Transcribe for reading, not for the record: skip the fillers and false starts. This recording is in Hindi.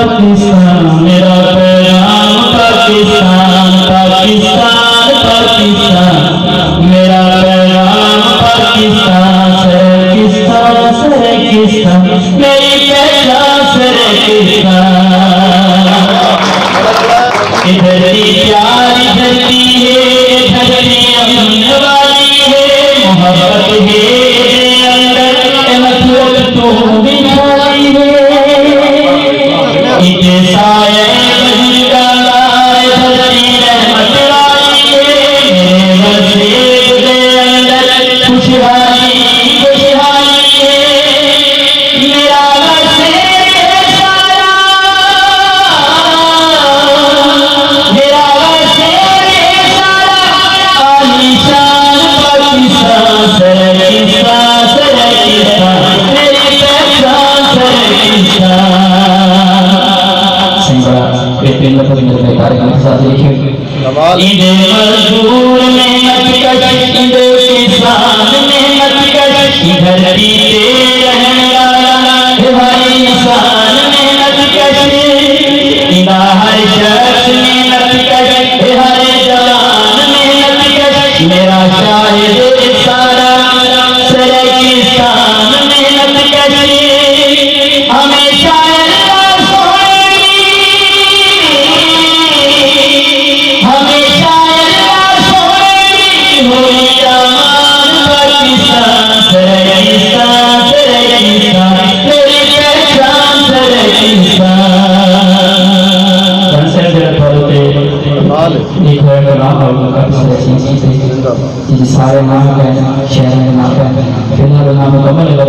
पाकिस्तान मेरा पैगाम पाकिस्तान पाकिस्तान पाकिस्तान मेरा पैगाम पाकिस्तान सरेकिस्तान मेरी पहचान सरेकिस्तान। इधर की प्यारी धरती है धरती अमन वाली है मोहब्बत है अंदर नफरत तो बिछाई है। इधर साए बजगा धरती रहमत वाली है मेरे मस्जिद के अंदर खुशहाली खुशहाली है। मेरा ईद मजदूर में मत कश ईद किसान में मत कश धरती पे रहने वाला भाई इंसान में मत कश ईदा हर शख्स में मत कश हर जवान में मत कश मेरा शाहिद सारा सरेकिस्तान में मत कश हमेशा सारे नाम का शहर में नाम का फिलहाल नाम मुकम्मल है।